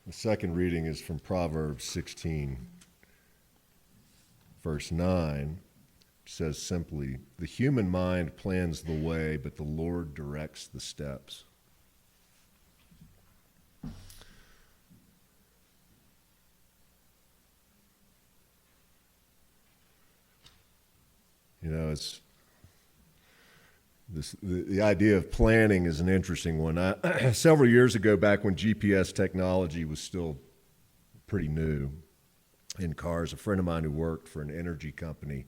The second reading is from Proverbs 16, verse 9. It says simply, "The human mind plans the way, but the Lord directs the steps." You know, the idea of planning is an interesting one. Several years ago, back when GPS technology was still pretty new in cars, a friend of mine who worked for an energy company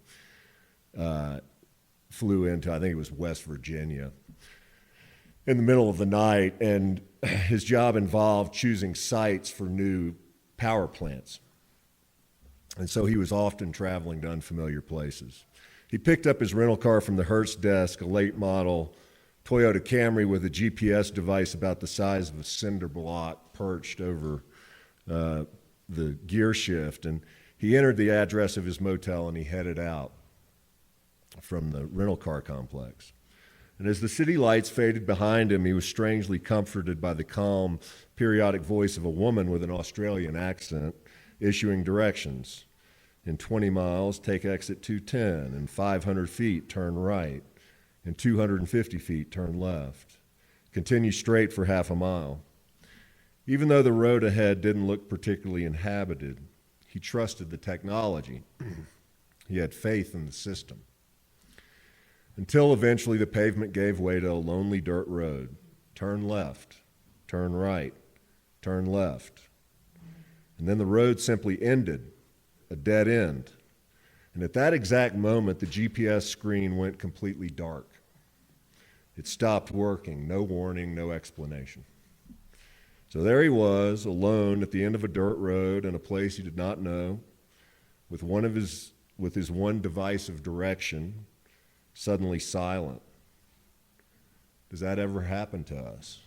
flew into, I think it was West Virginia, in the middle of the night, and his job involved choosing sites for new power plants. And so he was often traveling to unfamiliar places. He picked up his rental car from the Hertz desk, a late model Toyota Camry with a GPS device about the size of a cinder block perched over the gear shift. And he entered the address of his motel and he headed out from the rental car complex. And as the city lights faded behind him, he was strangely comforted by the calm, periodic voice of a woman with an Australian accent issuing directions. In 20 miles, take exit 210. In 500 feet, turn right. In 250 feet, turn left. Continue straight for half a mile. Even though the road ahead didn't look particularly inhabited, he trusted the technology. He had faith in the system. Until eventually the pavement gave way to a lonely dirt road. Turn left, turn right, turn left. And then the road simply ended. A dead end. And at that exact moment, the GPS screen went completely dark. It stopped working, no warning, no explanation. So there he was, alone at the end of a dirt road in a place he did not know, with his one device of direction, suddenly silent. Does that ever happen to us?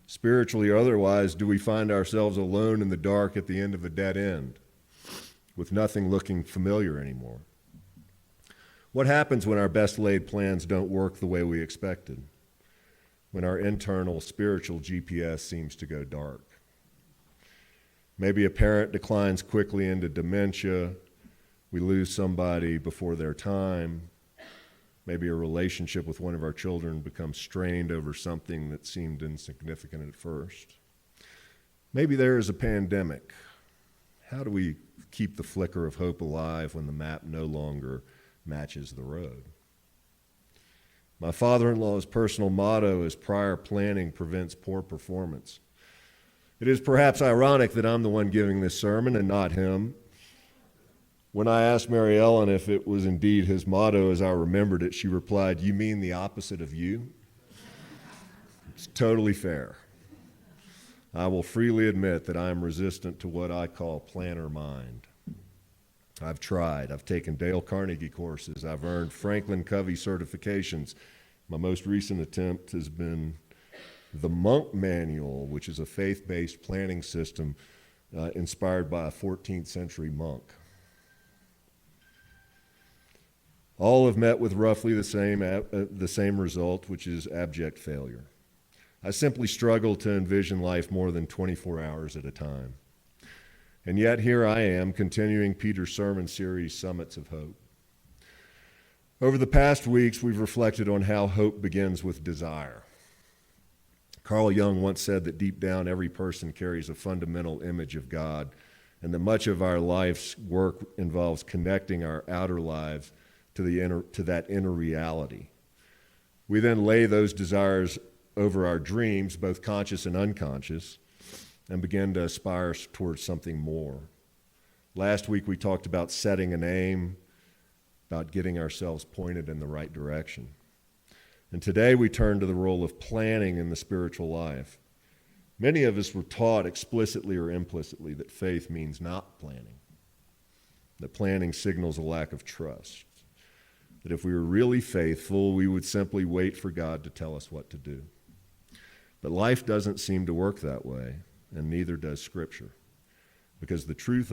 Spiritually or otherwise, do we find ourselves alone in the dark at the end of a dead end, with nothing looking familiar anymore? What happens when our best laid plans don't work the way we expected? When our internal spiritual GPS seems to go dark? Maybe a parent declines quickly into dementia. We lose somebody before their time. Maybe a relationship with one of our children becomes strained over something that seemed insignificant at first. Maybe there is a pandemic. How do we keep the flicker of hope alive when the map no longer matches the road? My father-in-law's personal motto is prior planning prevents poor performance. It is perhaps ironic that I'm the one giving this sermon and not him. When I asked Mary Ellen if it was indeed his motto as I remembered it, she replied, "You mean the opposite of you?" It's totally fair. I will freely admit that I am resistant to what I call planner mind. I've tried. I've taken Dale Carnegie courses. I've earned Franklin Covey certifications. My most recent attempt has been the Monk Manual, which is a faith-based planning system inspired by a 14th century monk. All have met with roughly the same result, which is abject failure. I simply struggle to envision life more than 24 hours at a time. And yet here I am, continuing Peter's sermon series, Summits of Hope. Over the past weeks, we've reflected on how hope begins with desire. Carl Jung once said that deep down, every person carries a fundamental image of God, and that much of our life's work involves connecting our outer lives to that inner reality. We then lay those desires over our dreams, both conscious and unconscious, and begin to aspire towards something more. Last week we talked about setting an aim, about getting ourselves pointed in the right direction. And today we turn to the role of planning in the spiritual life. Many of us were taught explicitly or implicitly that faith means not planning, that planning signals a lack of trust, that if we were really faithful, we would simply wait for God to tell us what to do. But life doesn't seem to work that way, and neither does Scripture. Because the truth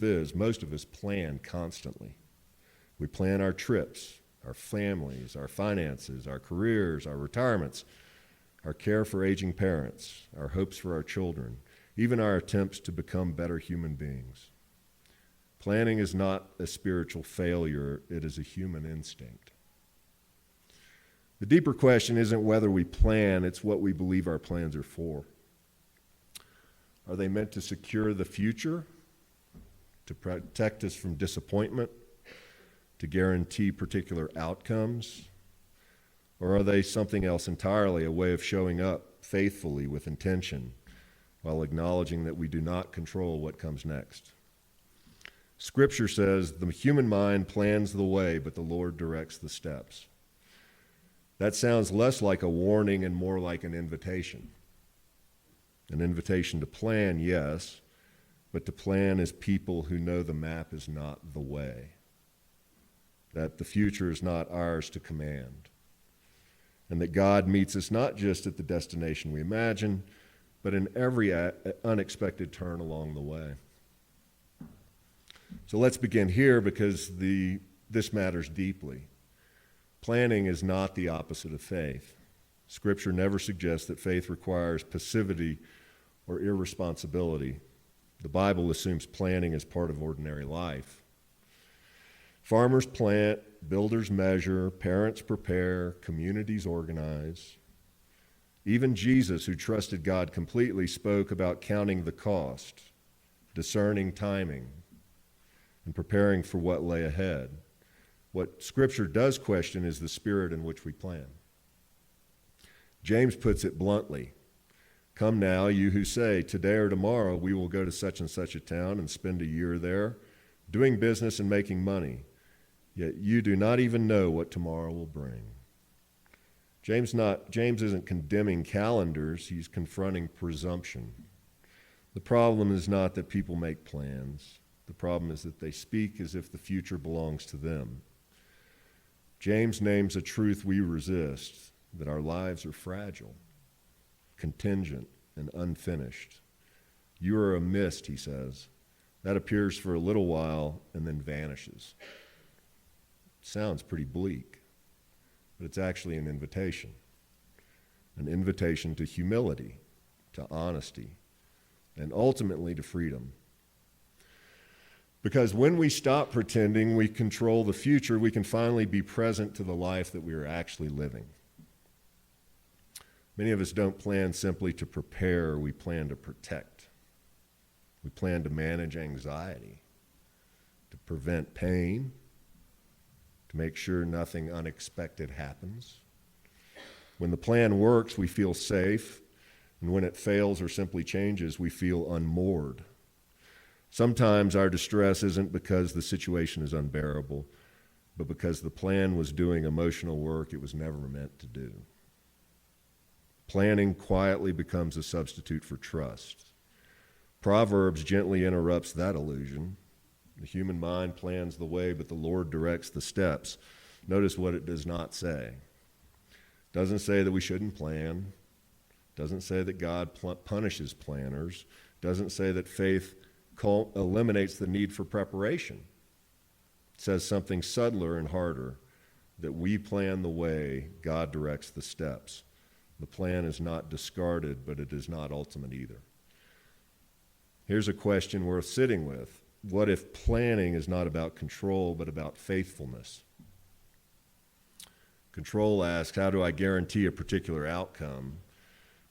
is, most of us plan constantly. We plan our trips, our families, our finances, our careers, our retirements, our care for aging parents, our hopes for our children, even our attempts to become better human beings. Planning is not a spiritual failure, it is a human instinct. The deeper question isn't whether we plan, it's what we believe our plans are for. Are they meant to secure the future, to protect us from disappointment, to guarantee particular outcomes? Or are they something else entirely, a way of showing up faithfully with intention while acknowledging that we do not control what comes next? Scripture says the human mind plans the way, but the Lord directs the steps. That sounds less like a warning and more like an invitation. An invitation to plan, yes, but to plan as people who know the map is not the way, that the future is not ours to command, and that God meets us not just at the destination we imagine, but in every unexpected turn along the way. So let's begin here because this matters deeply. Planning is not the opposite of faith. Scripture never suggests that faith requires passivity or irresponsibility. The Bible assumes planning is part of ordinary life. Farmers plant, builders measure, parents prepare, communities organize. Even Jesus, who trusted God completely, spoke about counting the cost, discerning timing, and preparing for what lay ahead. What Scripture does question is the spirit in which we plan. James puts it bluntly, "Come now, you who say, today or tomorrow we will go to such and such a town and spend a year there, doing business and making money, yet you do not even know what tomorrow will bring." James isn't condemning calendars, he's confronting presumption. The problem is not that people make plans. The problem is that they speak as if the future belongs to them. James names a truth we resist, that our lives are fragile, contingent, and unfinished. You are a mist, he says. That appears for a little while and then vanishes. Sounds pretty bleak, but it's actually an invitation to humility, to honesty, and ultimately to freedom. Because when we stop pretending we control the future, we can finally be present to the life that we are actually living. Many of us don't plan simply to prepare, we plan to protect. We plan to manage anxiety, to prevent pain, to make sure nothing unexpected happens. When the plan works, we feel safe, and when it fails or simply changes, we feel unmoored. Sometimes our distress isn't because the situation is unbearable, but because the plan was doing emotional work it was never meant to do. Planning quietly becomes a substitute for trust. Proverbs gently interrupts that illusion. The human mind plans the way, but the Lord directs the steps. Notice what it does not say. It doesn't say that we shouldn't plan. It doesn't say that God punishes planners. It doesn't say that faith eliminates the need for preparation. It says something subtler and harder, that we plan the way, God directs the steps. The plan is not discarded, but it is not ultimate either. Here's a question worth sitting with. What if planning is not about control, but about faithfulness? Control asks, how do I guarantee a particular outcome?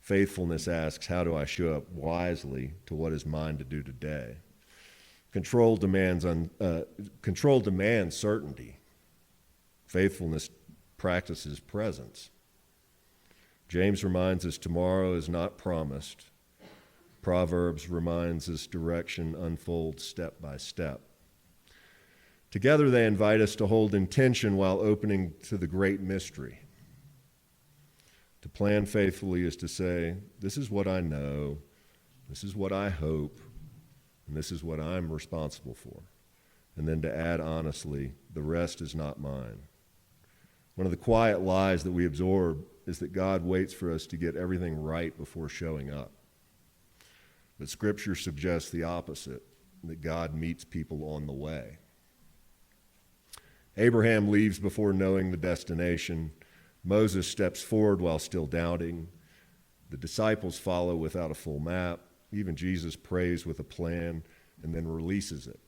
Faithfulness asks, how do I show up wisely to what is mine to do today? Control demands certainty. Faithfulness practices presence. James reminds us tomorrow is not promised. Proverbs reminds us direction unfolds step by step. Together they invite us to hold intention while opening to the great mystery. To plan faithfully is to say, this is what I know, this is what I hope, and this is what I'm responsible for. And then to add honestly, the rest is not mine. One of the quiet lies that we absorb is that God waits for us to get everything right before showing up. But Scripture suggests the opposite, that God meets people on the way. Abraham leaves before knowing the destination. Moses steps forward while still doubting. The disciples follow without a full map. Even Jesus prays with a plan and then releases it.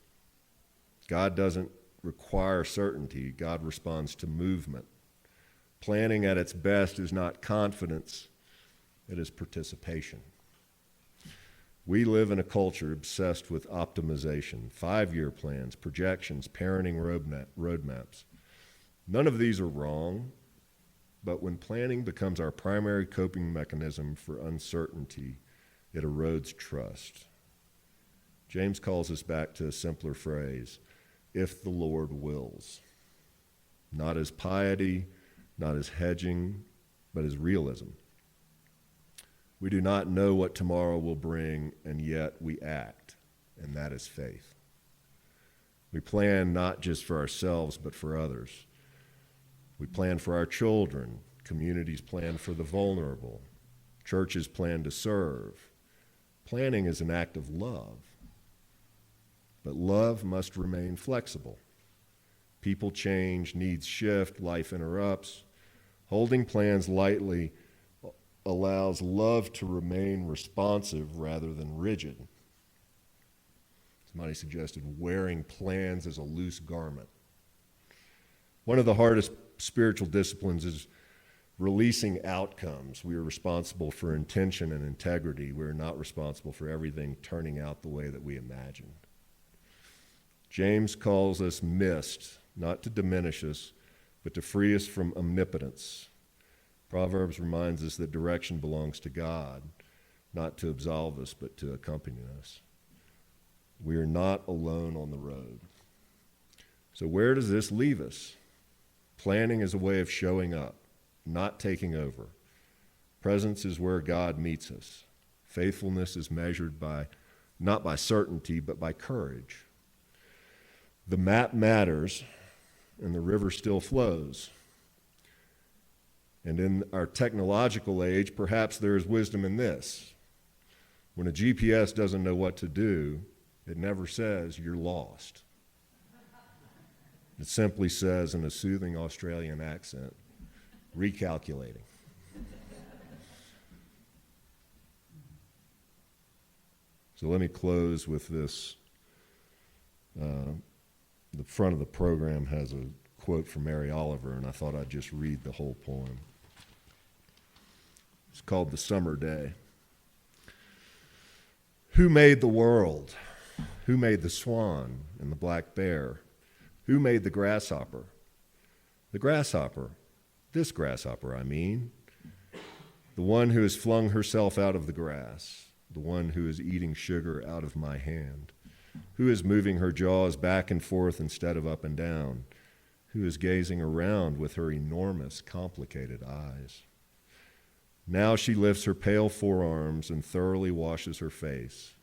God doesn't require certainty. God responds to movement. Planning at its best is not confidence, it is participation. We live in a culture obsessed with optimization, 5-year plans, projections, parenting roadmaps. None of these are wrong, but when planning becomes our primary coping mechanism for uncertainty, it erodes trust. James calls us back to a simpler phrase, if the Lord wills. Not as piety, not as hedging, but as realism. We do not know what tomorrow will bring, and yet we act, and that is faith. We plan not just for ourselves, but for others. We plan for our children. Communities plan for the vulnerable. Churches plan to serve. Planning is an act of love. But love must remain flexible. People change, needs shift, life interrupts. Holding plans lightly allows love to remain responsive rather than rigid. Somebody suggested wearing plans as a loose garment. One of the hardest spiritual disciplines is releasing outcomes. We are responsible for intention and integrity. We are not responsible for everything turning out the way that we imagined. James calls us mist, not to diminish us, but to free us from omnipotence. Proverbs reminds us that direction belongs to God, not to absolve us, but to accompany us. We are not alone on the road. So where does this leave us? Planning is a way of showing up, not taking over. Presence is where God meets us. Faithfulness is measured not by certainty, but by courage. The map matters, and the river still flows. And in our technological age, perhaps there is wisdom in this. When a GPS doesn't know what to do, it never says you're lost. It simply says in a soothing Australian accent, recalculating. So let me close with this. The front of the program has a quote from Mary Oliver, and I thought I'd just read the whole poem. It's called The Summer Day. Who made the world? Who made the swan and the black bear? Who made the grasshopper? The grasshopper, this grasshopper, I mean. The one who has flung herself out of the grass. The one who is eating sugar out of my hand. Who is moving her jaws back and forth instead of up and down? Who is gazing around with her enormous, complicated eyes? Now she lifts her pale forearms and thoroughly washes her face.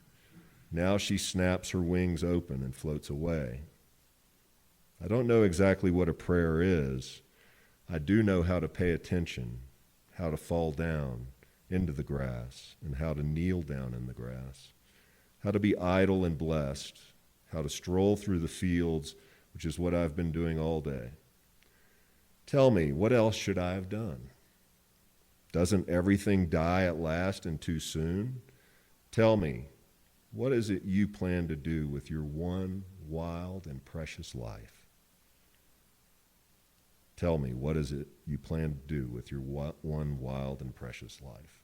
Now she snaps her wings open and floats away. I don't know exactly what a prayer is. I do know how to pay attention, how to fall down into the grass, and how to kneel down in the grass, how to be idle and blessed, how to stroll through the fields, which is what I've been doing all day. Tell me, what else should I have done? Doesn't everything die at last and too soon? Tell me, what is it you plan to do with your one wild and precious life? Tell me, what is it you plan to do with your one wild and precious life?